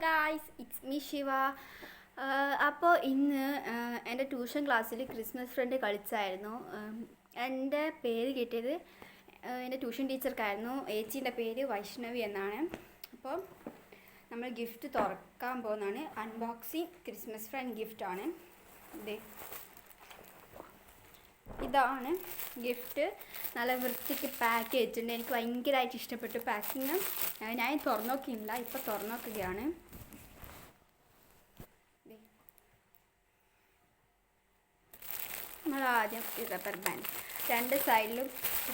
Guys, it's me Shiva. അപ്പോൾ ഇന്ന് എൻ്റെ ട്യൂഷൻ ക്ലാസ്സിൽ ക്രിസ്മസ് ഫ്രണ്ട് കളിച്ചായിരുന്നു. എൻ്റെ പേര് കിട്ടിയത് എൻ്റെ ട്യൂഷൻ ടീച്ചർക്കായിരുന്നു. ഏച്ചീൻ്റെ പേര് വൈഷ്ണവി എന്നാണ്. അപ്പോൾ നമ്മൾ ഗിഫ്റ്റ് തുറക്കാൻ പോകുന്നതാണ്. അൺബോക്സിങ് ക്രിസ്മസ് ഫ്രണ്ട് ഗിഫ്റ്റാണ്. ഇതാണ് ഗിഫ്റ്റ്. നല്ല വൃത്തിക്ക് പാക്ക് ചെയ്തിട്ടുണ്ട്. എനിക്ക് ഭയങ്കരമായിട്ട് ഇഷ്ടപ്പെട്ടു പാക്കിങ്. ഞാൻ തുറന്നു നോക്കിയില്ല, ഇപ്പോൾ തുറന്നു നോക്കുകയാണ്. നമ്മൾ ആദ്യം ഈ റബ്ബർ ബാൻഡ്, രണ്ട് സൈഡിലും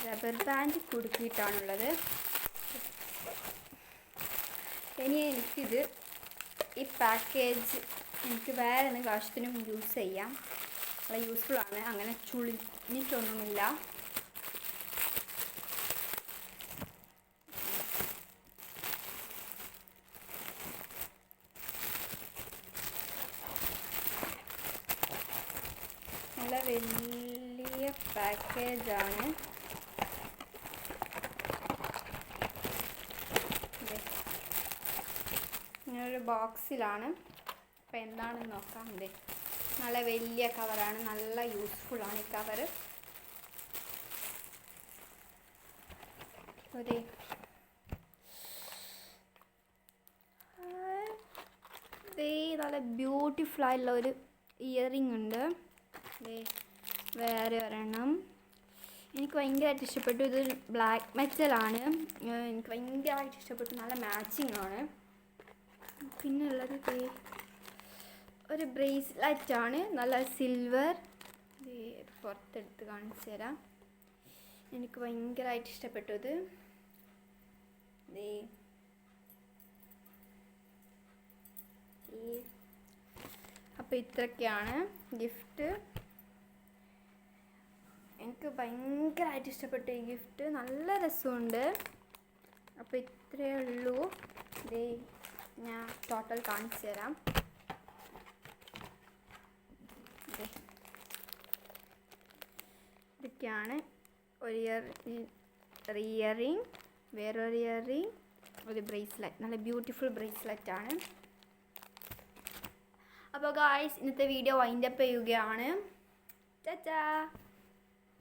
റബ്ബർ ബാൻഡ് കുടുക്കിയിട്ടാണുള്ളത്. ഇനി എനിക്കിത് ഈ പാക്കേജ് എനിക്ക് വേറെ എന്തെങ്കിലും ആവശ്യത്തിനും യൂസ് ചെയ്യാം. വളരെ യൂസ്ഫുള്ളാണ്. അങ്ങനെ ചുളിഞ്ഞിട്ടൊന്നുമില്ല. നല്ല വലിയ പാക്കേജാണ്. ഇങ്ങനൊരു ബോക്സിലാണ്. അപ്പോൾ എന്താണെന്ന് നോക്കാം. നല്ല വലിയ കവറാണ്, നല്ല യൂസ്ഫുള്ളാണ് ഈ കവറ്. നല്ല ബ്യൂട്ടിഫുൾ ആയിട്ടുള്ള ഒരു ഇയറിംഗ് ഉണ്ട്. വേറെ ഒരെണ്ണം എനിക്ക് ഭയങ്കരമായിട്ട് ഇഷ്ടപ്പെട്ടു. ഇത് ബ്ലാക്ക് മെറ്റലാണ്. എനിക്ക് ഭയങ്കരമായിട്ട് ഇഷ്ടപ്പെട്ടു. നല്ല മാച്ചിങ് ആണ്. പിന്നെ ഉള്ളത് ഒരു ബ്രേസ്ലെറ്റ് ആണ്, നല്ല സിൽവർ. പുറത്തെടുത്ത് കാണിച്ചു തരാം. എനിക്ക് ഭയങ്കരമായിട്ട് ഇഷ്ടപ്പെട്ടു ഇത്. അപ്പോൾ ഇത്രയൊക്കെയാണ് ഗിഫ്റ്റ്. എനിക്ക് ഭയങ്കരമായിട്ട് ഇഷ്ടപ്പെട്ടു ഈ ഗിഫ്റ്റ്. നല്ല രസമുണ്ട്. അപ്പോൾ ഇത്രയേ ഉള്ളൂ. ഞാൻ ടോട്ടൽ കാണിച്ചു തരാം. ഇതൊക്കെയാണ് ഒരു ഇയറിംഗ്, വേറൊരു ഇയറിംഗ്, ഒരു ബ്രേസ്ലെറ്റ്. നല്ല ബ്യൂട്ടിഫുൾ ബ്രേസ്ലെറ്റ് ആണ്. അപ്പോൾ ഗായ്സ്, ഇന്നത്തെ വീഡിയോ വൈൻഡപ്പ് ചെയ്യുകയാണ്. ചാച്ചാ.